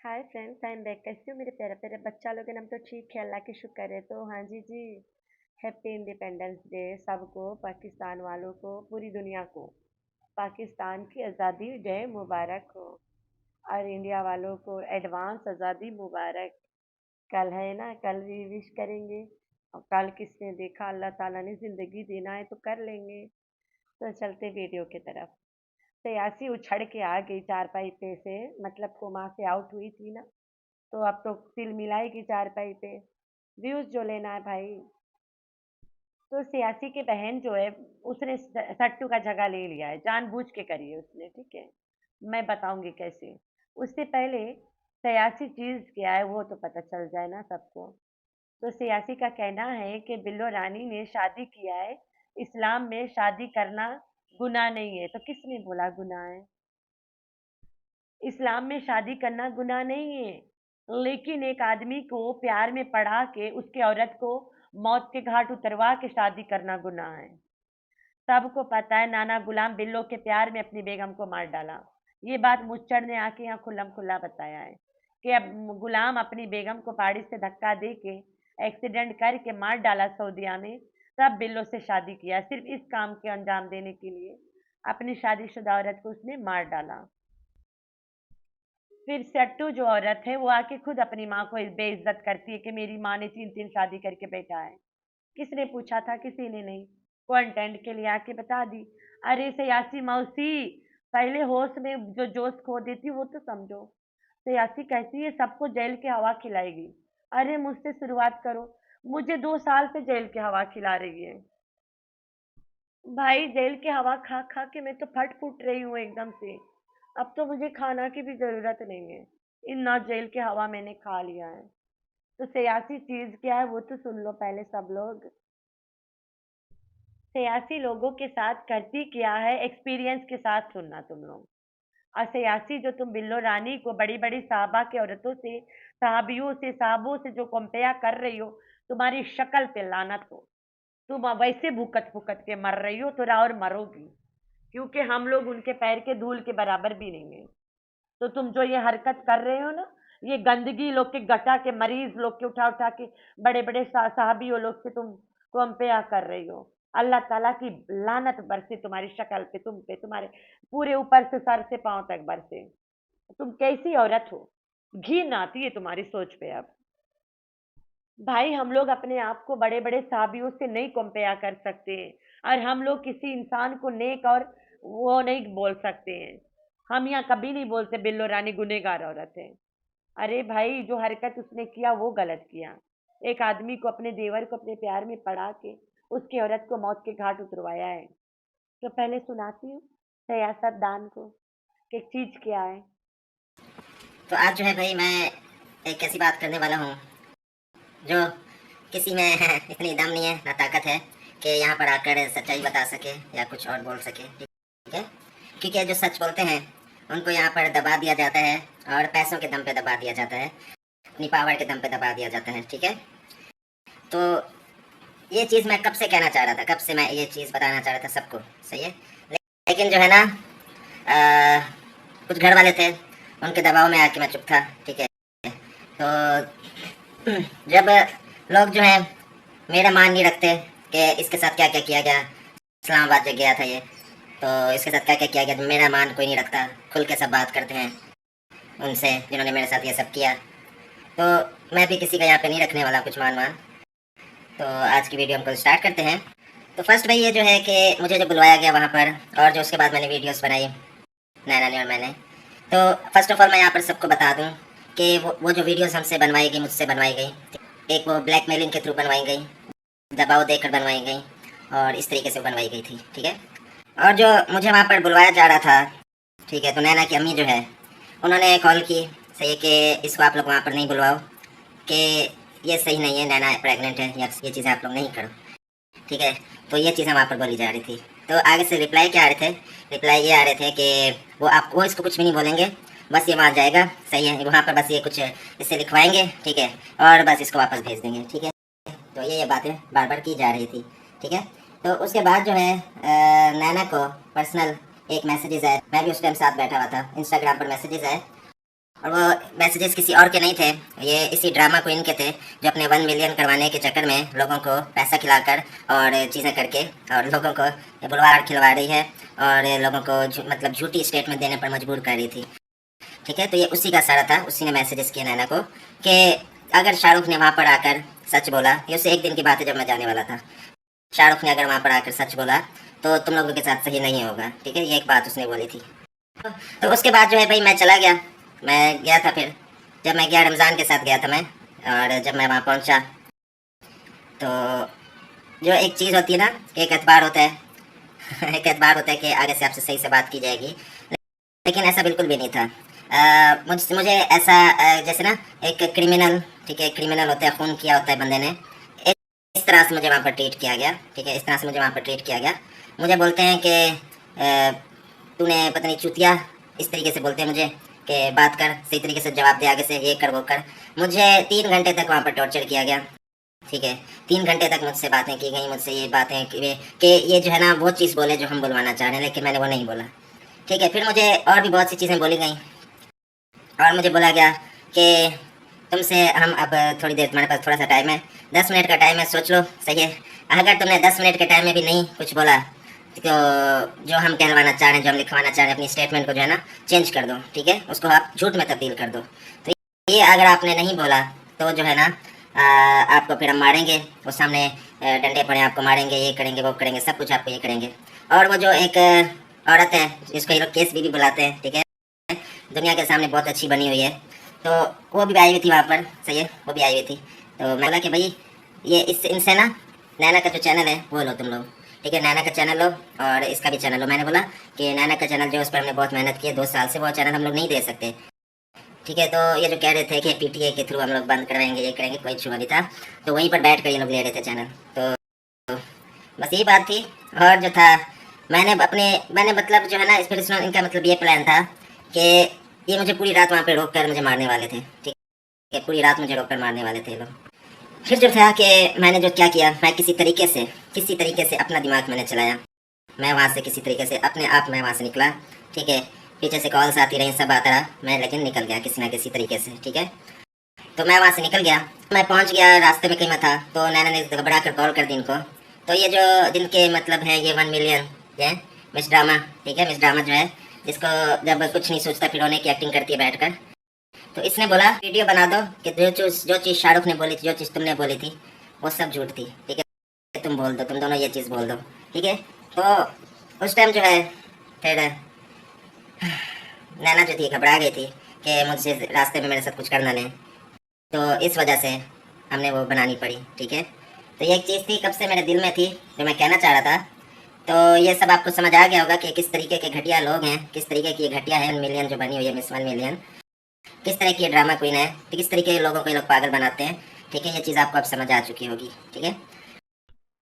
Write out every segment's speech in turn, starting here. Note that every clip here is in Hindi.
Hi friends, I am back. कैसे हो मेरे प्यारे प्यारे बच्चा लोग? हम तो ठीक है, अल्लाह की शुक्र है। तो हाँ जी जी, हैप्पी इंडिपेंडेंस डे सबको, पाकिस्तान वालों को, पूरी दुनिया को पाकिस्तान की आज़ादी डे मुबारक हो। और इंडिया वालों को एडवांस आज़ादी मुबारक। कल है ना, कल भी विश करेंगे। और कल किसने देखा, अल्लाह ताला ने ज़िंदगी देना है तो कर लेंगे। तो चलते वीडियो की तरफ। सियासी उछड़ के आ गई चारपाई पे से, मतलब कोमा से आउट हुई थी ना, तो अब तो तिल मिलाएगी चारपाई पे। व्यूज जो लेना है भाई। तो सियासी की बहन जो है, उसने सट्टू का जगह ले लिया है, जानबूझ के करी है उसने, ठीक है। मैं बताऊंगी कैसे। उससे पहले सियासी चीज क्या है वो तो पता चल जाए ना सबको। तो सियासी का कहना है कि बिल्लो रानी ने शादी किया है। इस्लाम में शादी करना गुनाह नहीं है। तो किसने बोला गुनाह है? इस्लाम में शादी करना गुनाह नहीं है, लेकिन एक आदमी को प्यार में पड़ा के उसके औरत को मौत के घाट उतरवा के शादी करना गुनाह है। सबको पता है नाना गुलाम बिल्लो के प्यार में अपनी बेगम को मार डाला। ये बात मुच्चड़ ने आके यहाँ खुल्लम खुल्ला बताया है कि अब गुलाम अपनी बेगम को पहाड़ी से धक्का दे के एक्सीडेंट करके मार डाला सऊदिया में। तब बिल्लो से शादी किया, सिर्फ इस काम के अंजाम देने के लिए अपनी शादीशुदा औरत को उसने मार डाला। फिर सट्टू जो औरत है वो आके खुद अपनी माँ को बेइज्जत करती है कि मेरी माँ ने 3-3 शादी करके बैठा है। किसने पूछा था? किसी ने नहीं। कंटेंट के लिए आके बता दी। अरे सियासी मौसी, पहले होश में जो जोश खो देती वो तो समझो। सियासी कहती है सबको जेल की हवा खिलाएगी। अरे मुझसे शुरुआत करो। मुझे 2 साल से जेल की हवा खिला रही है। भाई जेल की हवा खा खा के मैं तो फट फूट रही हूँ एकदम से। अब तो मुझे खाना की भी जरूरत नहीं है। इतना जेल की हवा मैंने खा लिया है। तो सियासी चीज क्या है वो तो सुन लो पहले सब लोग। सियासी लोगों के साथ करती क्या है, एक्सपीरियंस के साथ सुनना तुम लोग। और सियासी जो तुम बिल्लो रानी को बड़ी बड़ी साहबा के औरतों से, साहबियों से, साहबों से जो कंपेयर कर रही हो, तुम्हारी शक्ल पे लानत हो। तुम वैसे भुकत भुकत के मर रही हो तो और मरोगी। क्योंकि हम लोग उनके पैर के धूल के बराबर भी नहीं है। तो तुम जो ये हरकत कर रहे हो ना, ये गंदगी लोग के, गटा के मरीज लोग के उठा उठा के बड़े बड़े साहबियों लोग से तुम कंपेयर कर रही हो। अल्लाह ताला की लानत बरसे तुम्हारी शक्ल पे, तुम पे, तुम्हारे पूरे ऊपर से सर से पांव तक बरसे। तुम कैसी औरत हो? घिन आती है तुम्हारी सोच पे अब। भाई हम लोग अपने आप को बड़े बड़े साहबियों से नहीं कंपेयर कर सकते हैं। और हम लोग किसी इंसान को नेक और वो नहीं बोल सकते हैं। हम यहाँ कभी नहीं बोलते बिल्लो रानी गुनेगार औरत है। अरे भाई जो हरकत उसने किया वो गलत किया। एक आदमी को, अपने देवर को अपने प्यार में पड़ा के उसकी औरत को मौत के घाट उतरवाया है। तो पहले सुनाती हूँ सियासतदान को कि चीज क्या है। तो आज जो है भाई मैं एक ऐसी बात करने वाला हूँ जो किसी में इतनी दम नहीं है ना ताकत है कि यहाँ पर आकर सच्चाई बता सके या कुछ और बोल सके, ठीक है। क्योंकि जो सच बोलते हैं उनको यहाँ पर दबा दिया जाता है और पैसों के दम पे दबा दिया जाता है, अपनी पावर के दम पे दबा दिया जाता है, ठीक है। तो ये चीज़ मैं कब से कहना चाह रहा था, कब से मैं ये चीज़ बताना चाह रहा था सबको, सही है। लेकिन जो है ना, कुछ घर वाले थे, उनके दबाव में आके मैं चुप था, ठीक है। तो जब लोग जो है मेरा मान नहीं रखते कि इसके साथ क्या क्या किया गया, इस्लामाबाद जब गया था ये, तो इसके साथ क्या क्या किया गया, जब मेरा मान कोई नहीं रखता, खुल के सब बात करते हैं उनसे जिन्होंने मेरे साथ ये सब किया, तो मैं भी किसी का यहाँ पे नहीं रखने वाला कुछ मान मान। तो आज की वीडियो हमको स्टार्ट करते हैं। तो फर्स्ट भाई ये जो है कि मुझे जो बुलवाया गया वहाँ पर, और जो उसके बाद मैंने वीडियोस बनाई नैना ने और मैंने, तो फर्स्ट ऑफ ऑल मैं यहाँ पर सबको बता दूँ कि वो जो वीडियोस हमसे बनवाई गई, मुझसे बनवाई गई, एक वो ब्लैकमेलिंग के थ्रू बनवाई गई, दबाव देकर बनवाई गई, और इस तरीके से बनवाई गई थी, ठीक है। और जो मुझे वहाँ पर बुलवाया जा रहा था, ठीक है, तो नैना की अम्मी जो है उन्होंने कॉल की, सही है, कि इसको आप लोग वहाँ पर नहीं बुलवाओ, कि ये सही नहीं है, नैना प्रेग्नेंट है, या ये चीज़ें आप लोग नहीं करो, ठीक है। तो ये चीज़ें वहाँ पर बोली जा रही थी। तो आगे से रिप्लाई क्या आ रहे थे, रिप्लाई ये आ रहे थे कि वो इसको कुछ भी नहीं बोलेंगे, बस ये वहाँ जाएगा, सही है, वहाँ पर बस ये कुछ इससे लिखवाएंगे, ठीक है, और बस इसको वापस भेज देंगे, ठीक है। तो ये बातें बार बार की जा रही थी, ठीक है। तो उसके बाद जो है नैना को पर्सनल एक मैसेजेस आए, मैं भी उस टाइम साथ बैठा हुआ था, इंस्टाग्राम पर मैसेजेस आए, और वो मैसेजेस किसी और के नहीं थे, ये इसी ड्रामा क्वीन के थे, जो अपने 1 मिलियन करवाने के चक्कर में लोगों को पैसा खिलाकर और चीज़ें करके और लोगों को बुलवार खिलवा रही है और लोगों को मतलब झूठी स्टेटमेंट देने पर मजबूर कर रही थी। ठीक है, तो ये उसी का सारा था। उसी ने मैसेजेस किए नैना को कि अगर शाहरुख ने वहाँ पर आकर सच बोला, ये उससे एक दिन की बात है जब मैं जाने वाला था, शाहरुख ने अगर वहाँ पर आकर सच बोला तो तुम लोगों के साथ सही नहीं होगा। ठीक है, ये एक बात उसने बोली थी। तो उसके बाद जो है भाई मैं चला गया, मैं गया था। फिर जब मैं गया, रमज़ान के साथ गया था मैं, और जब मैं वहाँ पहुँचा तो जो एक चीज़ होती है ना, एक एतबार होता है एक एतबार होता है कि आगे से आपसे सही से बात की जाएगी, लेकिन ऐसा बिल्कुल भी नहीं था। मुझे ऐसा जैसे ना एक क्रिमिनल, ठीक है, क्रिमिनल होता है, खून किया होता है बंदे ने, इस तरह से मुझे वहाँ पर ट्रीट किया गया। ठीक है, इस तरह से मुझे वहाँ पर ट्रीट किया गया। मुझे बोलते हैं कि तूने पता नहीं चूतिया, इस तरीके से बोलते हैं मुझे कि बात कर, सही तरीके से जवाब दे, आगे से ये कर वो कर। मुझे 3 घंटे तक वहाँ पर टॉर्चर किया गया। ठीक है, 3 घंटे तक मुझसे बातें की गई, मुझसे ये बातें कि ये जो है ना वो चीज़ बोले जो हम बुलवाना चाह रहे हैं, लेकिन मैंने वो नहीं बोला। ठीक है, फिर मुझे और भी बहुत सी चीज़ें बोली गई और मुझे बोला गया कि तुमसे हम अब थोड़ी देर, तुम्हारे पास थोड़ा सा टाइम है, 10 मिनट का टाइम है, सोच लो, सही है। अगर तुमने 10 मिनट के टाइम में भी नहीं कुछ बोला तो जो हम कहलवाना चाह रहे हैं, जो हम लिखवाना चाह रहे हैं, अपनी स्टेटमेंट को जो है ना चेंज कर दो। ठीक है, उसको आप झूठ में तब्दील कर दो। तो ये अगर आपने नहीं बोला तो जो है ना आपको फिर हम मारेंगे, वो सामने डंडे पड़े आपको मारेंगे, ये करेंगे वो करेंगे, सब कुछ आपको ये करेंगे। और वो जो एक औरत है जिसको ये लोग केस बीबी बुलाते हैं, ठीक है, दुनिया के सामने बहुत अच्छी बनी हुई है, तो वो भी आई हुई थी वहाँ पर, सही है, वो भी आई हुई थी। तो मैं बोला कि भाई ये इस इनसे ना नैना का जो चैनल है वो लो तुम लोग। ठीक है, नैना का चैनल लो और इसका भी चैनल लो। मैंने बोला कि नैना का चैनल जो, उस पर हमने बहुत मेहनत की है 2 साल से, वो चैनल हम लोग नहीं दे सकते। ठीक है, तो ये जो कह रहे थे कि पीटीए के थ्रू हम लोग बंद करवाएंगे, ये करेंगे, कोई छुआ नहीं था, तो वहीं पर बैठ कर ये लोग ले रहे थे चैनल। तो बस यही बात थी। और जो था, मैंने मतलब जो है ना, स्पिरिचुअल इनका मतलब ये प्लान था कि ये मुझे पूरी रात वहाँ पे रोक कर मुझे मारने वाले थे। ठीक है, पूरी रात मुझे रोक कर मारने वाले थे ये लोग। फिर जो था कि मैंने जो क्या किया, मैं किसी तरीके से अपना दिमाग मैंने चलाया। मैं वहाँ से किसी तरीके से अपने आप मैं वहाँ से निकला। ठीक है, पीछे से कॉल्स आती रही, सब आता रहा, मैं लेकिन निकल गया किसी ना किसी तरीके से। ठीक है, तो मैं वहाँ से निकल गया, मैं पहुँच गया, रास्ते में कहीं मैं था, तो नैना ने घबरा कर कॉल कर दी इनको। तो ये जो जिनके मतलब है ये 1 मिलियन है, मिस ड्रामा। ठीक है, मिस ड्रामा जो है, जिसको जब कुछ नहीं सोचता फिर रोने की एक्टिंग करती है बैठकर, तो इसने बोला वीडियो बना दो कि जो चीज़ शाहरुख ने बोली थी, जो चीज़ तुमने बोली थी, वो सब झूठ थी। ठीक है, तुम बोल दो, तुम दोनों ये चीज़ बोल दो। ठीक है, तो उस टाइम जो है फिर नैना जो थी घबरा गई थी कि मुझसे रास्ते में मेरे साथ कुछ करना नहीं, तो इस वजह से हमने वो बनानी पड़ी। ठीक है, तो ये एक चीज़ थी कब से मेरे दिल में थी, जो मैं कहना चाह रहा था। तो ये सब आपको समझ आ गया होगा कि किस तरीके के घटिया लोग हैं, किस तरीके की ये घटिया है 1 मिलियन जो बनी हुई है, मिस 1 मिलियन, किस तरह की ये ड्रामा क्वीन है, तो किस तरीके के लोगों को ये लोग पागल बनाते हैं। ठीक है, ये चीज़ आपको अब समझ आ चुकी होगी। ठीक है,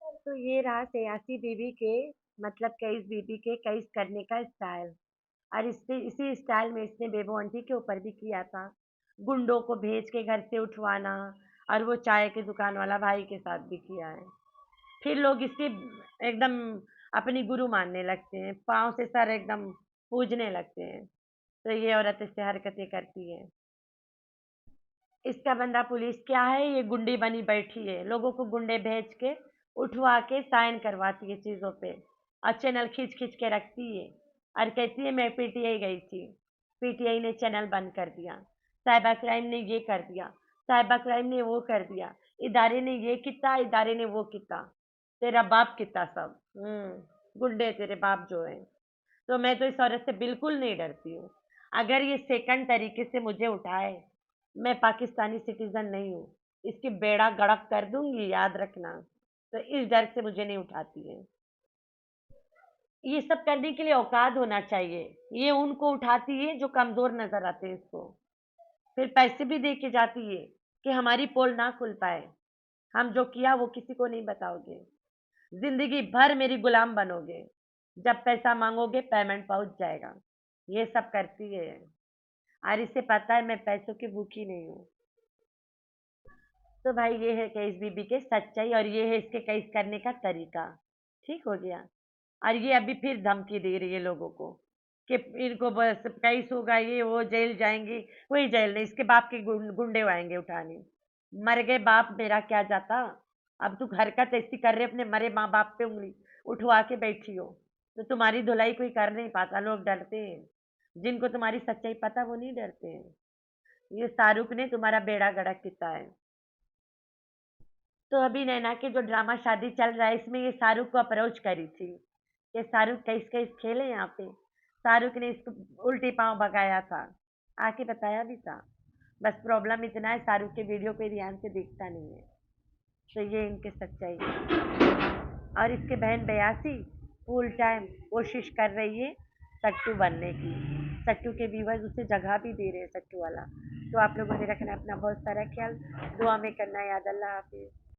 तो ये रहा सियासी बीबी के, मतलब कईस बीबी के कईस करने का स्टाइल। और इसी स्टाइल में इसने बेबो आंटी के ऊपर भी किया था। गुंडों को भेज के घर से उठवाना, और वो चाय की दुकान वाला भाई के साथ भी किया है। फिर लोग इसके एकदम अपनी गुरु मानने लगते हैं, पाँव से सर एकदम पूजने लगते हैं। तो ये औरत इससे हरकतें करती है। इसका बंदा पुलिस क्या है, ये गुंडी बनी बैठी है, लोगों को गुंडे भेज के उठवा के साइन करवाती है चीज़ों पे, और चैनल खींच खींच के रखती है, और कहती है मैं पीटीआई गई थी, पीटीआई ने चैनल बंद कर दिया, साइबर क्राइम ने ये कर दिया, साइबर क्राइम ने वो कर दिया, इदारे ने ये किता, इदारे ने वो किता, तेरा बाप किता सब। गुंडे तेरे बाप जो है। तो मैं तो इस औरत से बिल्कुल नहीं डरती हूँ। अगर ये सेकंड तरीके से मुझे उठाए, मैं पाकिस्तानी सिटीजन नहीं हूँ, इसकी बेड़ा गड़क कर दूंगी, याद रखना। तो इस डर से मुझे नहीं उठाती है। ये सब करने के लिए औकात होना चाहिए। ये उनको उठाती है जो कमजोर नजर आते हैं इसको, फिर पैसे भी दे के जाती है कि हमारी पोल ना खुल पाए, हम जो किया वो किसी को नहीं बताओगे, जिंदगी भर मेरी गुलाम बनोगे, जब पैसा मांगोगे पेमेंट पहुंच जाएगा। ये सब करती है, और इसे पता है मैं पैसों की भूखी नहीं हूँ। तो भाई ये है केस बीबी के सच्चाई, और ये है इसके केस करने का तरीका। ठीक हो गया। और ये अभी फिर धमकी दे रही है लोगों को कि इनको बस केस होगा, ये वो, जेल जाएंगी। कोई जेल नहीं, इसके बाप के गुंडे आएंगे उठाने। मर गए बाप मेरा क्या जाता। अब तू हरकत ऐसी कर रहे अपने मरे माँ बाप पे उंगली उठवा के बैठी हो, तो तुम्हारी धुलाई कोई कर नहीं पाता, लोग डरते हैं। जिनको तुम्हारी सच्चाई पता वो नहीं डरते हैं। ये शाहरुख ने तुम्हारा बेड़ा गर्क किया है। तो अभी नैना के जो ड्रामा शादी चल रहा है, इसमें ये शाहरुख को अप्रोच करी थी कि शाहरुख कैस कैस खेले यहाँ पे। शाहरुख ने इसको उल्टे पांव भगाया था, आके बताया भी था। बस प्रॉब्लम इतना है, शाहरुख के वीडियो पे ध्यान से देखता नहीं है। तो ये इनके सच्चाई है। और इसके बहन बयासी फुल टाइम कोशिश कर रही है सट्टू बनने की। सट्टू के व्यूवर्स उसे जगह भी दे रहे हैं, सट्टू वाला। तो आप लोगों ने रखना अपना बहुत सारा ख्याल, दुआ में करना याद। अल्लाह हाफिज।